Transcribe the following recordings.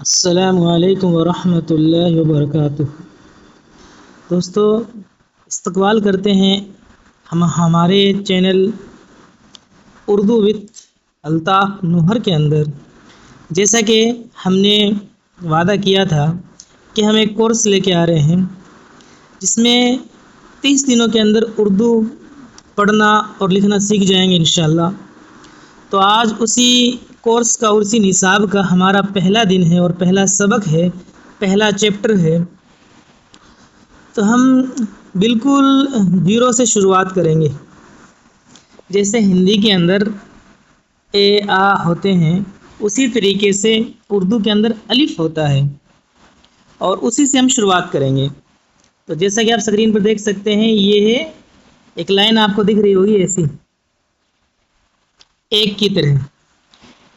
السلام علیکم ورحمۃ اللہ وبرکاتہ۔ دوستو، استقبال کرتے ہیں ہم ہمارے چینل اردو وتھ الطاف نوہر کے اندر۔ جیسا کہ ہم نے وعدہ کیا تھا کہ ہم ایک کورس لے کے آ رہے ہیں جس میں 30 دنوں کے اندر اردو پڑھنا اور لکھنا سیکھ جائیں گے انشاءاللہ۔ تو آج اسی کورس کا اور اسی نصاب کا ہمارا پہلا دن ہے اور پہلا سبق ہے، پہلا چیپٹر ہے۔ تو ہم بالکل زیرو سے شروعات کریں گے۔ جیسے ہندی کے اندر اے آ ہوتے ہیں، اسی طریقے سے اردو کے اندر الف ہوتا ہے اور اسی سے ہم شروعات کریں گے۔ تو جیسا کہ آپ اسکرین پر دیکھ سکتے ہیں، یہ ہے ایک لائن آپ کو دکھ رہی ہوگی ایسی ایک کی طرح،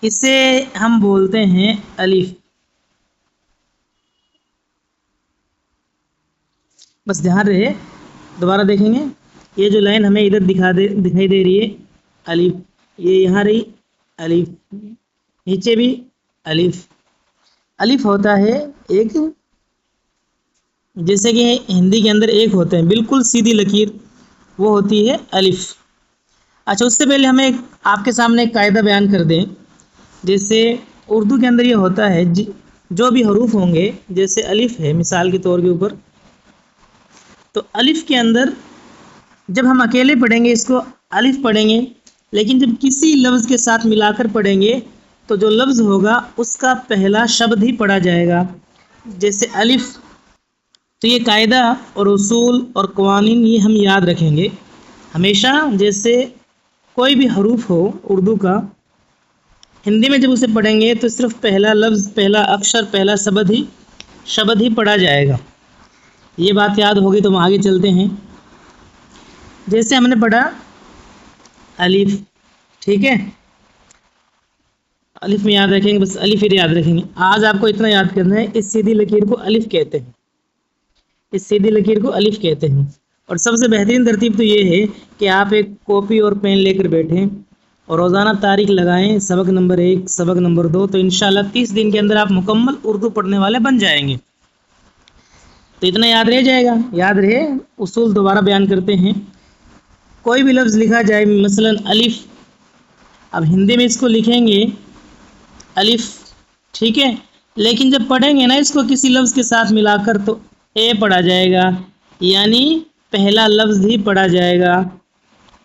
اسے ہم بولتے ہیں الف۔ بس دھیان رہے، دوبارہ دیکھیں گے، یہ جو لائن ہمیں ادھر دکھائی دے رہی ہے الف، یہ یہاں رہی الف، نیچے بھی الف۔ الف ہوتا ہے ایک، جیسے کہ ہندی کے اندر ایک ہوتے ہیں بالکل سیدھی لکیر، وہ ہوتی ہے الف۔ اچھا، اس سے پہلے ہمیں آپ کے سامنے ایک قاعدہ بیان کر دیں۔ جیسے اردو کے اندر یہ ہوتا ہے، جو بھی حروف ہوں گے، جیسے الف ہے مثال کے طور کے اوپر، تو الف کے اندر جب ہم اکیلے پڑھیں گے اس کو الف پڑھیں گے، لیکن جب کسی لفظ کے ساتھ ملا کر پڑھیں گے تو جو لفظ ہوگا اس کا پہلا شبد ہی پڑھا جائے گا، جیسے الف۔ تو یہ قاعدہ اور اصول اور قوانین یہ ہم یاد رکھیں گے ہمیشہ۔ جیسے کوئی بھی حروف ہو اردو کا، ہندی میں جب اسے پڑھیں گے تو صرف پہلا لفظ، پہلا اکشر، پہلا شبد ہی پڑھا جائے گا۔ یہ بات یاد ہوگی تو ہم آگے چلتے ہیں۔ جیسے ہم نے پڑھا الف، ٹھیک ہے، الف میں یاد رکھیں گے، بس الف ہی یاد رکھیں گے۔ آج آپ کو اتنا یاد کرنا ہے، اس سیدھی لکیر کو الف کہتے ہیں، اس سیدھی لکیر کو الف کہتے ہیں۔ اور سب سے بہترین ترتیب تو یہ ہے کہ آپ ایک کاپی اور پین لے کر بیٹھیں اور روزانہ تاریخ لگائیں، سبق نمبر 1، سبق نمبر 2، تو انشاءاللہ 30 دن کے اندر آپ مکمل اردو پڑھنے والے بن جائیں گے۔ تو اتنا یاد رہ جائے گا۔ یاد رہے، اصول دوبارہ بیان کرتے ہیں۔ کوئی بھی لفظ لکھا جائے، مثلا الف، اب ہندی میں اس کو لکھیں گے الف، ٹھیک ہے، لیکن جب پڑھیں گے نا اس کو کسی لفظ کے ساتھ ملا کر تو اے پڑھا جائے گا، یعنی پہلا لفظ ہی پڑھا جائے گا،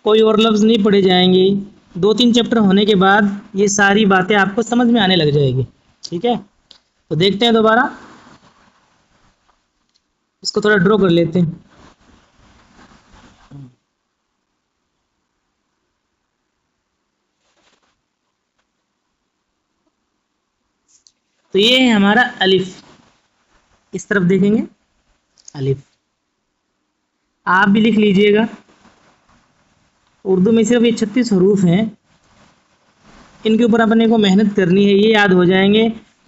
کوئی اور لفظ نہیں پڑھے جائیں گے۔ 2-3 چیپٹر ہونے کے بعد یہ ساری باتیں آپ کو سمجھ میں آنے لگ جائے گی، ٹھیک ہے۔ تو دیکھتے ہیں دوبارہ، اس کو تھوڑا ڈرا کر لیتے ہیں۔ تو یہ ہے ہمارا الف، اس طرف دیکھیں گے الف۔ آپ بھی لکھ لیجئے گا، اردو میں صرف یہ 36 حروف ہیں، ان کے اوپر اپنے کو محنت کرنی ہے، یہ یاد ہو جائیں گے،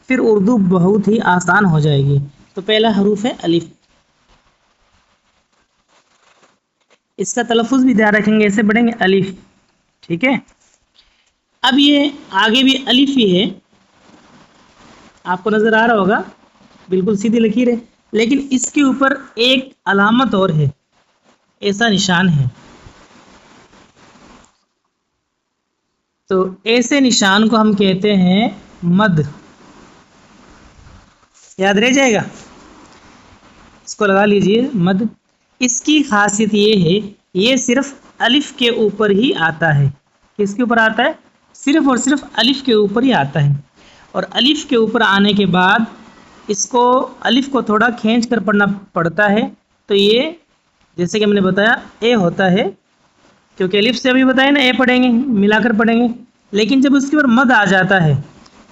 پھر اردو بہت ہی آسان ہو جائے گی۔ تو پہلا حروف ہے الف، اس کا تلفظ بھی دھیان رکھیں گے، ایسے پڑھیں گے الف، ٹھیک ہے۔ اب یہ آگے بھی الف ہی ہے، آپ کو نظر آ رہا ہوگا، بالکل سیدھی لکیر ہے، لیکن اس کے اوپر ایک علامت اور ہے، ایسا نشان ہے۔ تو ایسے نشان کو ہم کہتے ہیں مد، یاد رہ جائے گا، اس کو لگا لیجئے مد۔ اس کی خاصیت یہ ہے، یہ صرف الف کے اوپر ہی آتا ہے۔ کس کے اوپر آتا ہے؟ صرف اور صرف الف کے اوپر ہی آتا ہے، اور الف کے اوپر آنے کے بعد اس کو الف کو تھوڑا کھینچ کر پڑھنا پڑتا ہے۔ تو یہ جیسے کہ ہم نے بتایا اے ہوتا ہے، کیونکہ الف سے ابھی بتایا نا اے پڑھیں گے، ملا کر پڑھیں گے، لیکن جب اس کے اوپر مد آ جاتا ہے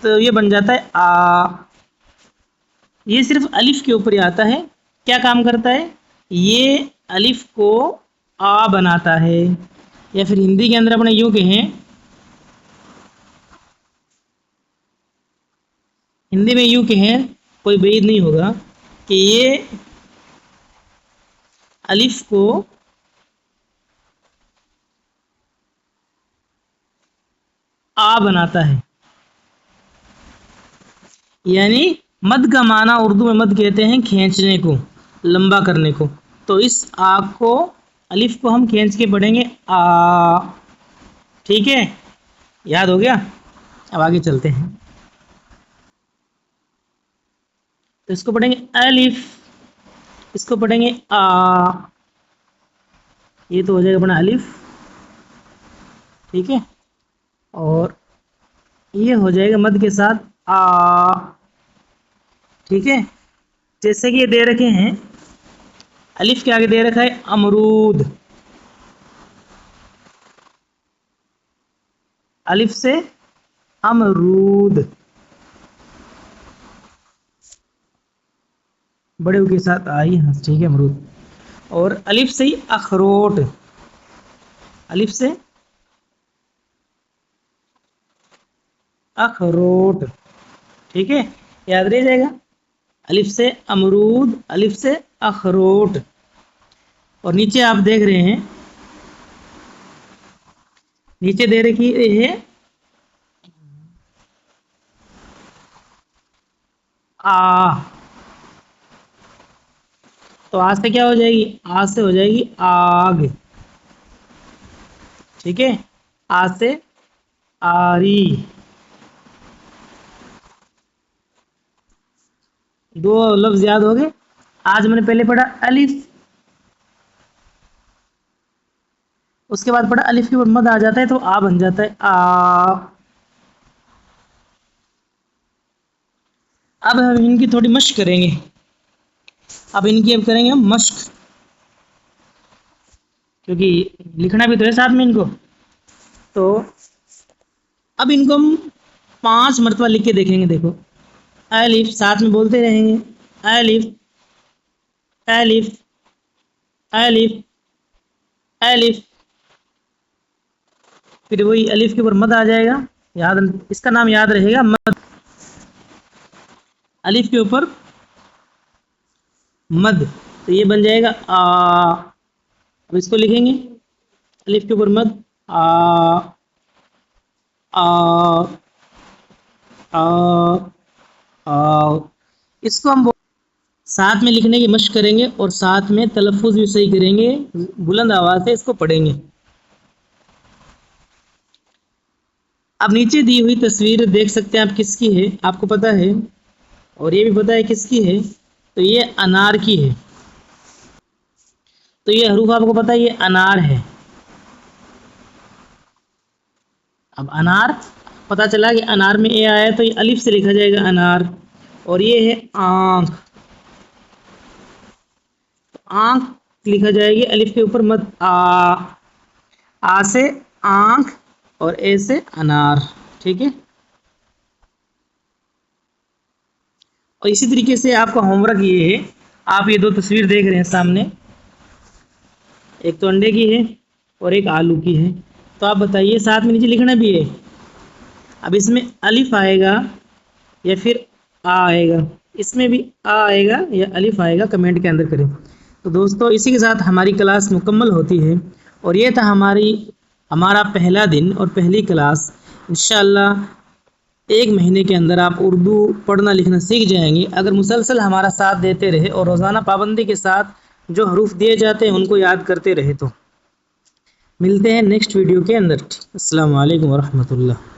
تو یہ بن جاتا ہے آ۔ یہ صرف الف کے اوپر ہی آتا ہے، کیا کام کرتا ہے؟ یہ الف کو آ بناتا ہے، یا پھر ہندی کے اندر اپنے یوں کہیں، ہندی میں یوں کہیں، کوئی بعید نہیں ہوگا کہ یہ الف کو آ بناتا ہے، یعنی مد کا معنی اردو میں مد کہتے ہیں کھینچنے کو، لمبا کرنے کو. تو اس آ کو الف کو ہم کھینچ کے پڑھیں گے آ. ٹھیک ہے، یاد ہو گیا؟ اب آگے چلتے ہیں. تو اس کو پڑھیں گے الف، اس کو پڑھیں گے آ. یہ تو ہو جائے گا اپنا الف. ٹھیک ہے، اور یہ ہو جائے گا مد کے ساتھ آ. ٹھیک ہے، جیسے کہ یہ دے رکھے ہیں الف کے آگے دے رکھا ہے امرود. الف سے امرود بڑے او کے ساتھ آئی. ہاں ٹھیک ہے، امرود. اور الف سے ہی اخروٹ، الف سے اخروٹ. ٹھیک ہے، یاد رہ جائے گا. الف سے امرود، الف سے اخروٹ. اور نیچے آپ دیکھ رہے ہیں، نیچے دے رکھی ہے آ. تو آج سے کیا ہو جائے گی؟ آج سے ہو جائے گی آگ. ٹھیک ہے، آج سے آری. دو لفظ یاد ہو گئے. آج میں نے پہلے پڑھا الف، اس کے بعد پڑھا الف کے اوپر مد آ جاتا ہے تو آ بن جاتا ہے آ. اب ہم ان کی تھوڑی مشق کریں گے. اب ان کی اب کریں گے ہم مشق، کیونکہ لکھنا بھی تو ہے ساتھ میں ان کو. تو اب ان کو ہم 5 مرتبہ لکھ کے دیکھیں گے. دیکھو، الف ساتھ میں بولتے رہیں گے. الف الف الف الف. پھر وہی الف کے اوپر مد آ جائے گا. یاد، اس کا نام یاد رہے گا مد. الف کے اوپر مد، تو یہ بن جائے گا آ. اب اس کو لکھیں گے الف کے اوپر مد آ آ آ آ. اس کو ہم ساتھ میں لکھنے کی مشق کریں گے اور ساتھ میں تلفظ بھی صحیح کریں گے. بلند آواز سے اس کو پڑھیں گے. اب نیچے دی ہوئی تصویر دیکھ سکتے ہیں آپ کس کی ہے. آپ کو پتہ ہے اور یہ بھی پتہ ہے کس کی ہے. تو یہ انار کی ہے. تو یہ حروف آپ کو پتہ ہے یہ انار ہے. اب انار پتہ چلا کہ انار میں اے آیا تو یہ الف سے لکھا جائے گا انار. اور یہ ہے آنکھ. آنکھ لکھا جائے گی الف کے اوپر مد آ. آ سے آنکھ اور اے سے انار. ٹھیک ہے، اور اسی طریقے سے آپ کا ہوم ورک یہ ہے. آپ یہ 2 تصویر دیکھ رہے ہیں سامنے، ایک تو انڈے کی ہے اور ایک آلو کی ہے. تو آپ بتائیے، ساتھ میں نیچے لکھنا بھی ہے. اب اس میں الف آئے گا یا پھر آ آئے گا؟ اس میں بھی آ آئے گا یا الف آئے گا؟ کمنٹ کے اندر کریں. تو دوستو، اسی کے ساتھ ہماری کلاس مکمل ہوتی ہے. اور یہ تھا ہمارا پہلا دن اور پہلی کلاس. انشاءاللہ 1 مہینے کے اندر آپ اردو پڑھنا لکھنا سیکھ جائیں گے، اگر مسلسل ہمارا ساتھ دیتے رہے اور روزانہ پابندی کے ساتھ جو حروف دیے جاتے ہیں ان کو یاد کرتے رہے. تو ملتے ہیں نیکسٹ ویڈیو کے اندر. السلام علیکم ورحمۃ اللہ.